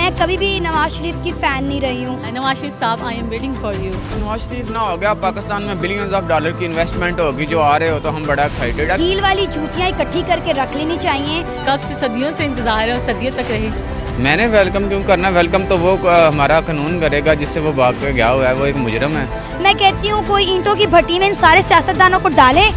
मैं कभी भी नवाज शरीफ की फ़ैन नहीं रही हूँ। नवाज शरीफ साहब, I am waiting for you. Nawaz Sharif ना हो गया, पाकिस्तान में बिलियंस ऑफ डॉलर की इन्वेस्टमेंट होगी जो आ रहे हो, तो हम बड़ा एक्साइटेड है। हील वाली जूतियाँ इकट्ठी करके रख लेनी चाहिए। कब से सदियों से इंतजार है और सदियों तक रहे। मैंने वेलकम क्यों करना, वेलकम तो वो हमारा कानून करेगा जिससे वो भाग के गया हुआ है, वो एक मुजरम है। मैं कहती हूँ कोई ईंटों की भट्टी में इन सारे सियासतदानों को डाले।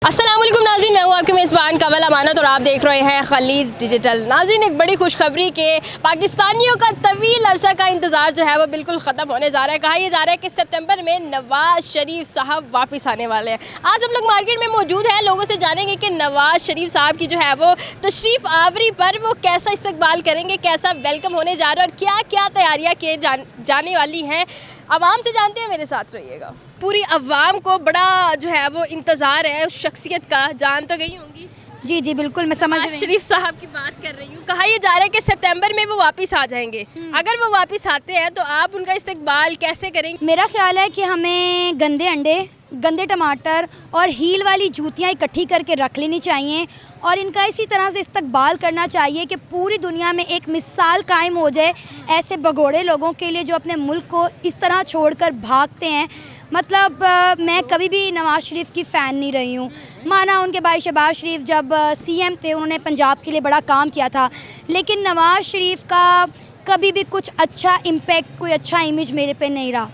अस्सलाम वालेकुम नाज़रीन, मैं हूँ आपके मेज़बान कमल अमानत और आप देख रहे हैं खलीज डिजिटल। नाज़रीन, एक बड़ी खुशखबरी के पाकिस्तानियों का तवील अरसा का इंतज़ार जो है वो बिल्कुल ख़त्म होने जा रहा है। कहा यह जा रहा है कि सितंबर में नवाज शरीफ साहब वापस आने वाले हैं। आज हम लोग मार्केट में मौजूद हैं, लोगों से जानेंगे कि नवाज शरीफ साहब की जो है वो तशरीफ़ आवरी पर वो कैसा इस्तकबाल करेंगे, कैसा वेलकम होने जा रहा है और क्या क्या तैयारियाँ किए जाने वाली हैं। आवाम से जानते हैं, मेरे साथ रहिएगा। पूरी अवाम को बड़ा जो है वो इंतज़ार है उस शख्सियत का, जान तो गई होंगी। जी जी बिल्कुल, मैं समझ रही हूँ। शरीफ साहब की बात कर रही हूँ। कहा यह जा रहा है कि सितंबर में वो वापस आ जाएंगे। अगर वो वापस आते हैं तो आप उनका इस्तकबाल कैसे करेंगे? मेरा ख्याल है कि हमें गंदे अंडे, गंदे टमाटर और हील वाली जूतियाँ इकट्ठी करके रख लेनी चाहिए और इनका इसी तरह से इस्तकबाल करना चाहिए कि पूरी दुनिया में एक मिसाल कायम हो जाए ऐसे भगोड़े लोगों के लिए जो अपने मुल्क को इस तरह छोड़कर भागते हैं। मतलब मैं कभी भी नवाज शरीफ की फ़ैन नहीं रही हूँ। माना उनके भाई शहबाज शरीफ जब सीएम थे, उन्होंने पंजाब के लिए बड़ा काम किया था, लेकिन नवाज शरीफ का कभी भी कुछ अच्छा इम्पैक्ट, कोई अच्छा इमेज मेरे पे नहीं रहा।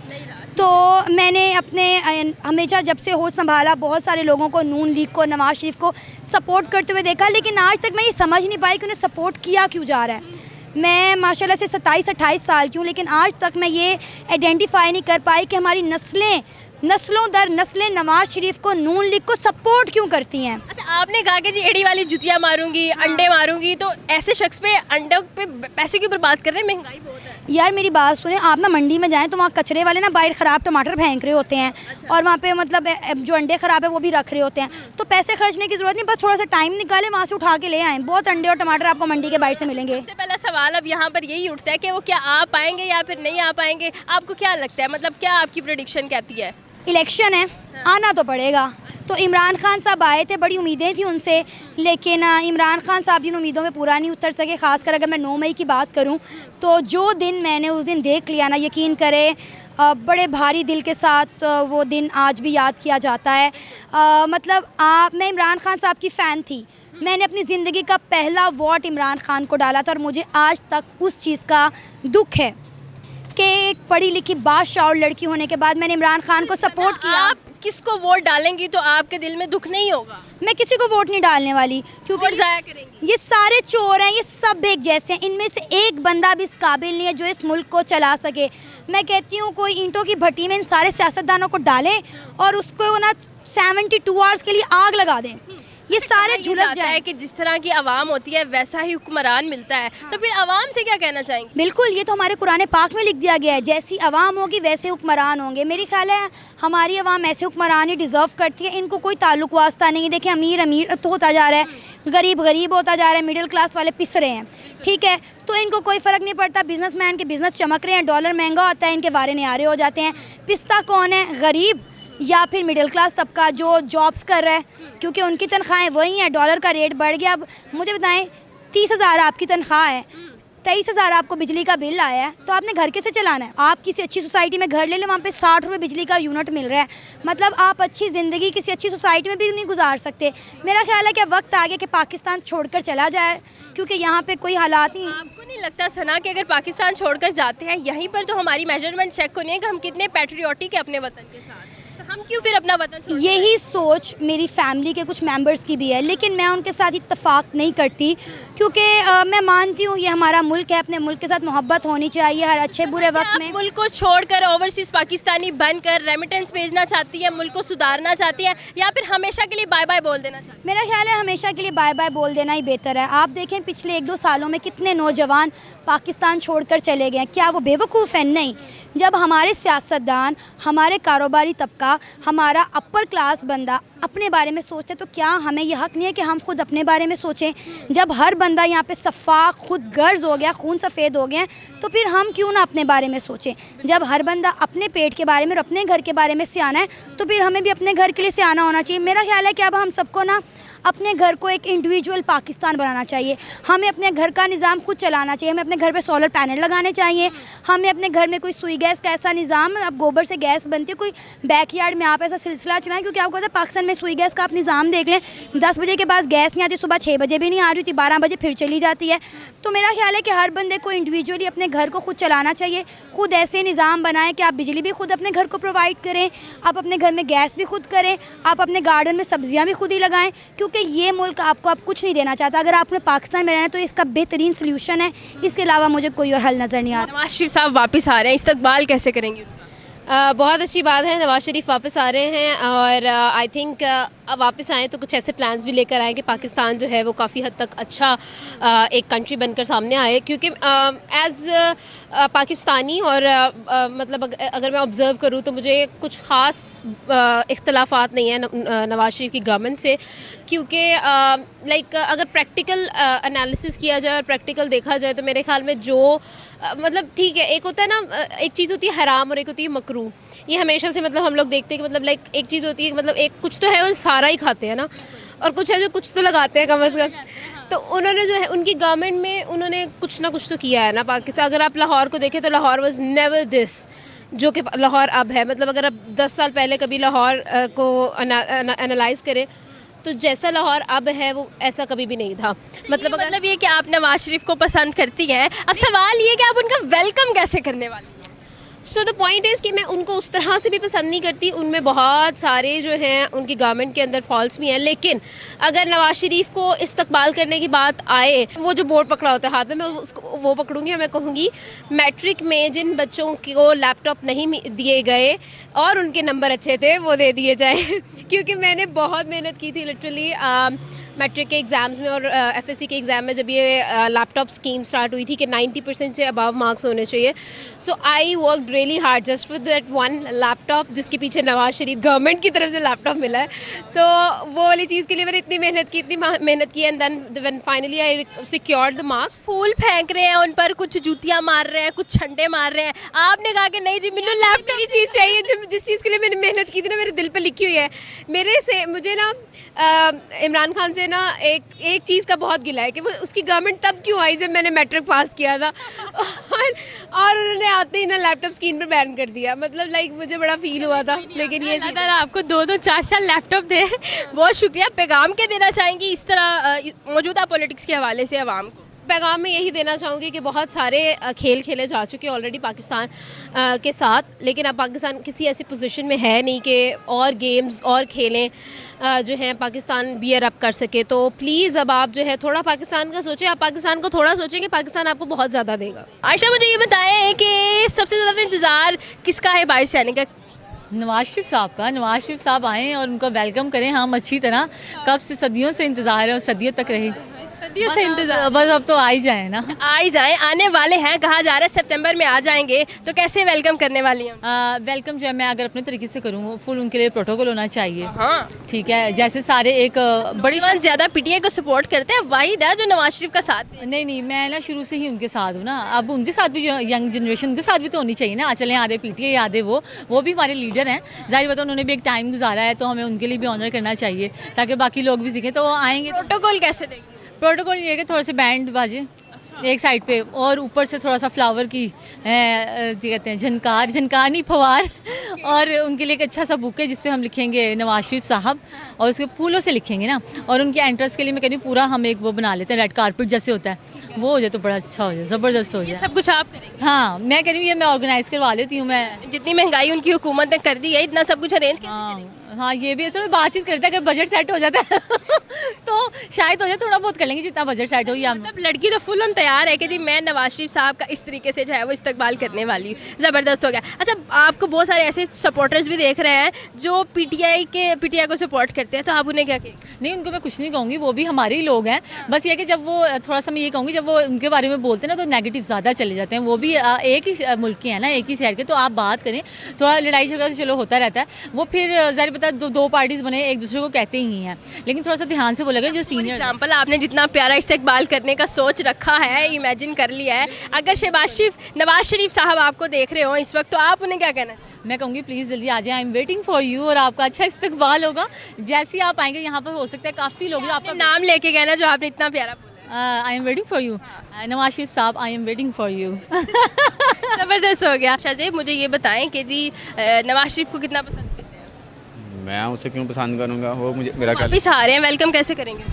तो मैंने अपने हमेशा जब से होश संभाला बहुत सारे लोगों को, नून लीग को, नवाज शरीफ को सपोर्ट करते हुए देखा, लेकिन आज तक मैं ये समझ नहीं पाई कि उन्हें सपोर्ट किया क्यों जा रहा है। मैं माशाल्लाह से 27-28 साल की हूँ, लेकिन आज तक मैं ये आइडेंटिफाई नहीं कर पाई कि हमारी नस्लों दर नस्लें नवाज शरीफ को, नून लीग को सपोर्ट क्यों करती हैं। अच्छा, आपने कहा कि जी एड़ी वाली जुतियाँ मारूंगी, अंडे मारूंगी, तो ऐसे शख्स पे अंडों पे पैसे क्यों बर्बाद कर रहे हैं? महंगाई बहुत है। यार मेरी बात सुने, आप ना मंडी में जाएं तो वहाँ कचरे वाले ना बाहर ख़राब टमाटर फेंक रहे होते हैं। अच्छा। और वहाँ पे मतलब जो अंडे ख़राब है वो भी रख रहे होते हैं। तो पैसे खर्चने की ज़रूरत नहीं, बस थोड़ा सा टाइम निकालें, वहाँ से उठा के ले आएँ। बहुत अंडे और टमाटर आपको मंडी के बाहर से मिलेंगे। सबसे पहला सवाल अब यहाँ पर यही उठता है कि वो क्या आ पाएंगे या फिर नहीं आ पाएंगे? आपको क्या लगता है, मतलब क्या आपकी प्रेडिक्शन कहती है? इलेक्शन है, आना तो पड़ेगा। तो इमरान खान साहब आए थे, बड़ी उम्मीदें थी उनसे, लेकिन इमरान खान साहब जिन उम्मीदों में पूरा नहीं उतर सके। ख़ासकर अगर मैं 9 मई की बात करूं तो जो दिन मैंने उस दिन देख लिया ना, यकीन करें बड़े भारी दिल के साथ वो दिन आज भी याद किया जाता है। मतलब मैं इमरान खान साहब की फ़ैन थी। मैंने अपनी ज़िंदगी का पहला वोट इमरान खान को डाला था और मुझे आज तक उस चीज़ का दुख है कि एक पढ़ी लिखी बादशाह और लड़की होने के बाद मैंने इमरान खान को सपोर्ट किया। आप किसको वोट डालेंगी तो आपके दिल में दुख नहीं होगा? मैं किसी को वोट नहीं डालने वाली, क्योंकि जाया करेंगी। ये सारे चोर हैं, ये सब एक जैसे हैं। इनमें से एक बंदा भी इस काबिल नहीं है जो इस मुल्क को चला सके। मैं कहती हूँ कोई ईंटों की भट्टी में इन सारे सियासतदानों को डालें और उसको ना 72 आवर्स के लिए आग लगा दें। ये सारे झुलस जाए कि जिस तरह की आवाम होती है वैसा ही हुक्मरान मिलता है। तो फिर आवाम से क्या कहना चाहेंगे? बिल्कुल, ये तो हमारे कुरान पाक में लिख दिया गया है, जैसी आवाम होगी वैसे हुक्मरान होंगे। मेरी ख्याल है हमारी आवाम ऐसे हुक्मरान ही डिज़र्व करती है। इनको कोई ताल्लुक वास्ता नहीं है। देखिए, अमीर अमीर तो होता जा रहा है, गरीब गरीब होता जा रहा है, मिडिल क्लास वाले पिस रहे हैं। ठीक है, तो इनको कोई फ़र्क नहीं पड़ता। बिजनेसमैन के बिज़नेस चमक रहे हैं, डॉलर महंगा होता है, इनके वारे न्यारे हो जाते हैं। पिस्ता कौन है? गरीब या फिर मिडिल क्लास तबका जो जॉब्स कर रहा है, क्योंकि उनकी तनख्वाहें वही हैं। डॉलर का रेट बढ़ गया। अब मुझे बताएं, 30,000 आपकी तनख्वाह है, 23,000 आपको बिजली का बिल आया है, तो आपने घर कैसे चलाना है? आप किसी अच्छी सोसाइटी में घर ले लें, वहाँ पे 60 रुपये बिजली का यूनिट मिल रहा है। मतलब आप अच्छी ज़िंदगी किसी अच्छी सोसाइटी में भी नहीं गुजार सकते। मेरा ख्याल है कि वक्त आ गया कि पाकिस्तान छोड़कर चला जाए, क्योंकि यहाँ पे कोई हालात नहीं। आपको नहीं लगता सना कि अगर पाकिस्तान छोड़कर जाते हैं, यहीं पर तो हमारी मेजरमेंट चेक होनी है कि हम कितने पैट्रियोटिक है अपने वतन के साथ, तो हम क्यों फिर अपना वतन छोड़? यही सोच मेरी फैमिली के कुछ मेंबर्स की भी है, लेकिन मैं उनके साथ इत्तेफाक नहीं करती, क्योंकि मैं मानती हूँ ये हमारा मुल्क है, अपने मुल्क के साथ मोहब्बत होनी चाहिए हर अच्छे बुरे वक्त में। मुल्क को छोड़कर ओवरसीज पाकिस्तानी बनकर रेमिटेंस भेजना चाहती है, मुल्क को सुधारना चाहती है, या फिर हमेशा के लिए बाय बाय बोल देना चाहती है? मेरा ख्याल है हमेशा के लिए बाय बाय बोल देना ही बेहतर है। आप देखें पिछले 1-2 सालों में कितने नौजवान पाकिस्तान छोड़कर चले गए। क्या वो बेवकूफ़ हैं? नहीं। जब हमारे सियासतदान, हमारे कारोबारी तबका, हमारा अपर क्लास बंदा अपने बारे में सोचते तो क्या हमें यह हक़ नहीं है कि हम खुद अपने बारे में सोचें? जब हर बंदा यहाँ पे सफ़ाक खुद गर्ज हो गया, खून सफ़ेद हो गए, तो फिर हम क्यों ना अपने बारे में सोचें? जब हर बंदा अपने पेट के बारे में और अपने घर के बारे में सियाना है, तो फिर हमें भी अपने घर के लिए सियाना होना चाहिए। मेरा ख्याल है कि अब हम सबको ना अपने घर को एक इंडिविजुअल पाकिस्तान बनाना चाहिए। हमें अपने घर का निज़ाम खुद चलाना चाहिए। हमें अपने घर पे सोलर पैनल लगाने चाहिए। हमें अपने घर में कोई सुई गैस का ऐसा निज़ाम, अब गोबर से गैस बनती है, कोई बैकयार्ड में आप ऐसा सिलसिला चलाएं, क्योंकि आपको पता है पाकिस्तान में सुई गैस का आप निज़ाम देख लें, 10 बजे के बाद गैस नहीं आती, सुबह 6 बजे भी नहीं आ रही थी, 12 बजे फिर चली जाती है। तो मेरा ख्याल है कि हर बंदे को इंडिविजुअली अपने घर को खुद चलाना चाहिए। खुद ऐसे निज़ाम बनाएं कि आप बिजली भी खुद अपने घर को प्रोवाइड करें, आप अपने घर में गैस भी खुद करें, आप अपने गार्डन में सब्जियां भी खुद ही लगाएं, क्योंकि ये मुल्क आपको अब कुछ नहीं देना चाहता। अगर आपने पाकिस्तान में रहना है तो इसका बेहतरीन सोल्यूशन है, इसके अलावा मुझे कोई और हल नज़र नहीं आ रहा। नवाज शरीफ साहब वापस आ रहे हैं, इस्तकबाल कैसे करेंगे? बहुत अच्छी बात है, नवाज शरीफ वापस आ रहे हैं और आई थिंक अब वापस आएँ तो कुछ ऐसे प्लान्स भी लेकर आएँ कि पाकिस्तान जो है वो काफ़ी हद तक अच्छा एक कंट्री बनकर सामने आए, क्योंकि एज़ पाकिस्तानी और मतलब अगर मैं ऑब्ज़र्व करूँ तो मुझे कुछ ख़ास इख्तलाफात नहीं है नवाज शरीफ की गवर्नमेंट से, क्योंकि लाइक अगर प्रैक्टिकल एनालिसिस किया जाए और प्रैक्टिकल देखा जाए तो मेरे ख्याल में जो मतलब ठीक है, एक होता है ना, एक चीज़ होती है हराम और एक होती है मकरूह। ये हमेशा से मतलब हम लोग देखते हैं कि मतलब लाइक एक चीज़ होती है मतलब एक कुछ तो है वो सारा ही खाते हैं ना, और कुछ है जो कुछ तो लगाते हैं कम अज़ कम। तो उन्होंने जो है उनकी गवर्नमेंट में उन्होंने कुछ ना कुछ तो किया है ना पाकिस्तान। अगर आप लाहौर को देखें तो लाहौर वाज नेवर दिस जो कि लाहौर अब है। मतलब अगर आप 10 साल पहले कभी लाहौर को एनालाइज करें तो जैसा लाहौर अब है वो ऐसा कभी भी नहीं था। मतलब ये कि आप नवाज शरीफ को पसंद करती हैं, अब सवाल ये कि आप उनका वेलकम कैसे करने वाले? सो द पॉइंट इज़ कि मैं उनको उस तरह से भी पसंद नहीं करती, उनमें बहुत सारे जो हैं उनकी गवर्नमेंट के अंदर फॉल्ट्स भी हैं, लेकिन अगर नवाज शरीफ को इस्तकबाल करने की बात आए, वो जो बोर्ड पकड़ा होता है हाथ में, मैं उसको वो पकड़ूंगी और मैं कहूँगी मैट्रिक में जिन बच्चों को लैपटॉप नहीं दिए गए और उनके नंबर अच्छे थे वो दे दिए जाए क्योंकि मैंने बहुत मेहनत की थी लिटरली मैट्रिक के एग्ज़ाम्स में और एफएससी के एग्ज़ाम में जब ये लैपटॉप स्कीम स्टार्ट हुई थी कि 90% से अबव मार्क्स होने चाहिए। So I work really hard just for that one laptop, जिसके पीछे नवाज शरीफ गवर्नमेंट की तरफ से लैपटॉप मिला है। तो वो वाली चीज़ के लिए मैंने इतनी मेहनत की and then when finally I secured the marks. फूल फेंक रहे हैं उन पर, कुछ जूतियाँ मार रहे हैं, कुछ छंडे मार रहे हैं, आपने कहा कि नहीं जी मैंने लैपटॉप की चीज़ चाहिए, जिस चीज़ के लिए मैंने मेहनत की थी ना मेरे दिल पर लिखी हुई है। मुझे ना इमरान खान से ना एक चीज़ का बहुत गिला है कि वो उसकी गवर्नमेंट तब क्यों आई जब मैंने मैट्रिक पास किया था और उन्होंने आते ही ना लैपटॉप स्क्रीन पर बैन कर दिया। मतलब लाइक मुझे बड़ा फील हुआ था, लेकिन ये आपको 2-2 4-4 लैपटॉप दे, बहुत शुक्रिया। पैगाम क्या देना चाहेंगी इस तरह मौजूदा पॉलिटिक्स के हवाले से आवाम को? पैगाम में यही देना चाहूँगी कि बहुत सारे खेल खेले जा चुके हैं ऑलरेडी पाकिस्तान के साथ, लेकिन अब पाकिस्तान किसी ऐसी पोजीशन में है नहीं कि और गेम्स और खेलें जो हैं पाकिस्तान बियर अप कर सके। तो प्लीज़ अब आप जो है थोड़ा पाकिस्तान का सोचें, आप पाकिस्तान को थोड़ा सोचें कि पाकिस्तान आपको बहुत ज़्यादा देगा। आयशा मुझे ये बताएं कि सबसे ज़्यादा इंतज़ार किसका है बाहर से आने का? नवाज शरीफ साहब का। नवाज शरीफ साहब आएँ और उनका वेलकम करें हम अच्छी तरह। कब से सदियों से इंतज़ार है और सदियों तक रहे, सदियों से इंतजार। बस अब तो आ ही जाए ना, आ ही जाए, आने वाले हैं, कहा जा रहा है सितंबर में आ जाएंगे, तो कैसे वेलकम करने वाली हैं? वेलकम जो है मैं अगर अपने तरीके से करूँ फुल उनके लिए प्रोटोकॉल होना चाहिए। हाँ ठीक है, जैसे सारे एक बड़ी ज़्यादा पीटीआई को सपोर्ट करते हैं, वाहिद है जो नवाज शरीफ का साथ है। नहीं मैं ना शुरू से ही उनके साथ हूँ ना। अब उनके साथ भी जो यंग जनरेशन उनके साथ भी तो होनी चाहिए ना। चलें आधे पीटीआई आधे वो भी हमारे लीडर हैं, जाहिर बात है उन्होंने भी एक टाइम गुजारा है तो हमें उनके लिए भी ऑनर करना चाहिए ताकि बाकी लोग भी सीखें। तो वो आएंगे। प्रोटोकॉल कैसे देंगे? प्रोटोकॉल ये है कि थोड़े से बैंड बाजे एक साइड पे और ऊपर से थोड़ा सा फ्लावर की कहते हैं झनकार नहीं फवार और उनके लिए एक अच्छा सा बुक है जिस पे हम लिखेंगे नवाज शरीफ साहब और उसके फूलों से लिखेंगे ना। और उनके एंट्रेंस के लिए मैं कहती हूँ पूरा हम एक वो बना लेते हैं, रेड कारपेट जैसे होता है वो हो जाए तो बड़ा अच्छा हो जाए, ज़बरदस्त हो जाए। सब कुछ आप करेंगे? हाँ मैं कह रही हूँ ये मैं ऑर्गेनाइज़ करवा लेती हूँ। मैं जितनी महंगाई उनकी हुकूमत ने कर दी है, इतना सब कुछ अरेंज हाँ ये भी है। तो बातचीत करते हैं, अगर बजट सेट हो जाता है तो शायद हो जाए, थोड़ा बहुत कर लेंगे जितना बजट सेट हो। या मतलब लड़की तो फुल ऑन तैयार है कि जी मैं नवाज शरीफ साहब का इस तरीके से जो है वो इस्तकबाल करने वाली हूँ। ज़बरदस्त हो गया। अच्छा, आपको बहुत सारे ऐसे सपोर्टर्स भी देख रहे हैं जो पीटीआई को सपोर्ट करते हैं, तो आप उन्हें क्या कहेंगे? नहीं उनको मैं कुछ नहीं कहूँगी, वो भी हमारे ही लोग हैं। बस ये कि जब वो थोड़ा सा मैं ये कहूँगी जब वो उनके बारे में बोलते हैं ना तो नेगेटिव ज़्यादा चले जाते हैं। वो भी एक ही मुल्क के हैं ना, एक ही शहर के, तो आप बात करें थोड़ा लड़ाई झगड़ा तो चलो होता रहता है। वो फिर ज़ाहिर पता है दो पार्टीज़ बने एक दूसरे को कहते ही हैं, लेकिन थोड़ा सा ध्यान से बोलेगा जो सीनियर। एग्जाम्पल आपने जितना प्यारा इस्तेकबाल करने का सोच रखा है, इमेजिन कर लिया है, अगर नवाज शरीफ साहब आपको देख रहे हो इस वक्त तो आप उन्हें क्या कहना है? मैं कहूँगी प्लीज़ जल्दी आ जाए, आई एम वेटिंग फॉर यू, और आपका अच्छा इस्तकबाल होगा। जैसे ही आप आएंगे यहाँ पर हो सकता है काफ़ी लोग जो आपका नाम लेके कहना जो आपने इतना प्यारा बोला। I am waiting for you Nawaz Sharif साहब, I am waiting for you. ज़बरदस्त हो गया। शाहजेब मुझे ये बताएं कि जी नवाज शरीफ को कितना पसंद करते हैं? मैं उसे क्यों पसंद करूँगा, वो मुझे मेरा क्या। वापिस आ रहे हैं, वेलकम कैसे करेंगे?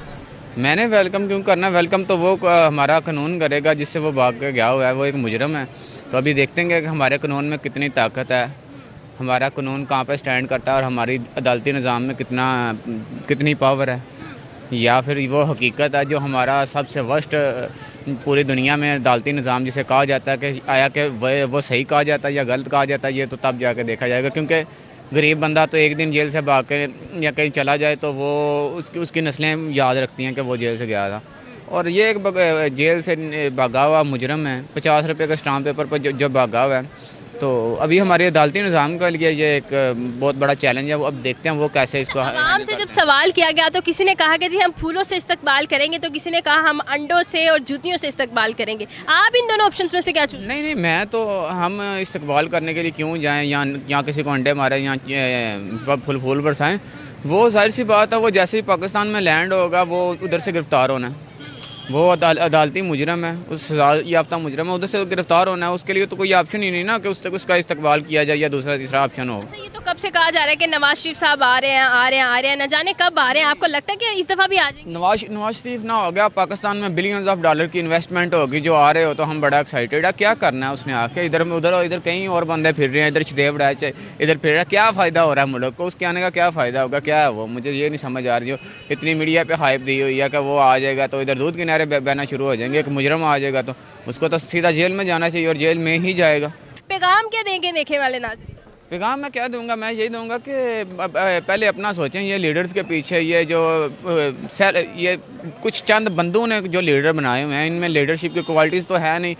मैंने वेलकम क्यों करना, वेलकम तो वो हमारा कानून करेगा जिससे वो भाग के गया हुआ है, वो एक मुजरम है। तो अभी देखते हैं कि हमारे कानून में कितनी ताकत है, हमारा कानून कहाँ पे स्टैंड करता है और हमारी अदालती निज़ाम में कितनी पावर है, या फिर वो हकीकत है जो हमारा सबसे वर्स्ट पूरी दुनिया में अदालती निज़ाम जिसे कहा जाता है कि आया कि वो सही कहा जाता है या गलत कहा जाता है, ये तो तब जाके देखा जाएगा। क्योंकि गरीब बंदा तो एक दिन जेल से भाग के या कहीं चला जाए तो वो उसकी नस्लें याद रखती हैं कि वो जेल से गया था, और ये एक जेल से भागा हुआ मुजरम है, 50 रुपये का स्टाम्प पेपर पर जो भागा हुआ है। तो अभी हमारे अदालती निज़ाम के लिए ये एक बहुत बड़ा चैलेंज है, वो अब देखते हैं वो कैसे इसको। आवाम से जब सवाल किया गया तो किसी ने कहा कि जी हम फूलों से इस्तकबाल करेंगे, तो किसी ने कहा हम अंडों से और जूतियों से इस्तकबाल करेंगे। आप इन दोनों ऑप्शंस में से क्या चूज? नहीं, मैं तो हम इस्तकबाल करने के लिए क्यों जाएं, या किसी को अंडे मारें या फूल बरसाएं, वो जाहिर सी बात है, वो जैसे ही पाकिस्तान में लैंड होगा वो उधर से गिरफ़्तार होना है। वो अदालती मुजरम है, उस सज़ा याफ्ता मुजरम है, उधर से गिरफ्तार होना है। उसके लिए तो कोई ऑप्शन ही नहीं ना कि उसका इस्तकबाल किया जाए या दूसरा तीसरा ऑप्शन हो। अच्छा, ये तो कब से कहा जा रहा है कि नवाज शरीफ साहब आ रहे हैं, न जाने कब आ रहे हैं। आपको लगता है कि इस दफ़ा भी आ जाएंगे? नवाज शरीफ ना हो गया, पाकिस्तान में बिलियंस ऑफ डॉलर की इन्वेस्टमेंट होगी, जो आ रहे हो तो हम बड़ा एक्साइटेड है। क्या करना है उसने आके, इधर कहीं और बंदे फिर रहे हैं, इधर छदेव रहा है, इधर फिर रहा है, क्या फ़ायदा हो रहा है मुल्क को, उसके आने का क्या फ़ायदा होगा, क्या है वो, मुझे ये नहीं समझ आ रही। इतनी मीडिया पे हाइप दी हुई है कि वो आ जाएगा तो इधर दूध किनारे बहना शुरू हो जाएंगे। एक मुजरम आ जाएगा तो उसको तो सीधा जेल में जाना चाहिए और जेल में ही जाएगा। पैगाम क्या देंगे देखने वाले नाज़रीन? पैगाम मैं क्या दूंगा, मैं यही दूंगा कि पहले अपना सोचें। ये लीडर्स के पीछे ये कुछ चंद बंदों ने जो लीडर बनाए हुए हैं, इनमें लीडरशिप की क्वालिटीज़ तो है नहीं।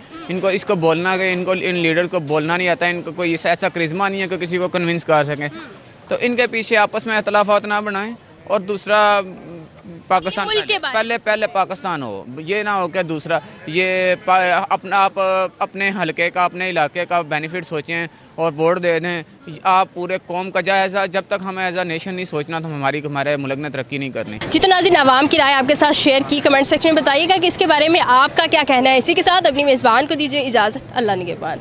इसको बोलना कि इन लीडर्स को बोलना नहीं आता, इनको कोई ऐसा करिश्मा नहीं है कि किसी को कन्विंस कर सकें। तो इनके पीछे आपस में इख्तलाफात ना बनाएं। और दूसरा, पाकिस्तान पहले पाकिस्तान हो, ये ना हो कि दूसरा ये अपने हलके का, अपने इलाके का बेनिफिट सोचें और वोट दे दें। आप पूरे कौम का जायज़ा, जब तक हमें एज अ नेशन नहीं सोचना तो हमारे मुल्क ने तरक्की नहीं करनी। जितना नाज़रीन आवाम की राय आपके साथ शेयर की, कमेंट सेक्शन में बताइएगा कि इसके बारे में आपका क्या कहना है। इसी के साथ अपनी मेज़बान को दीजिए इजाज़त। अल्लाह निगहबान।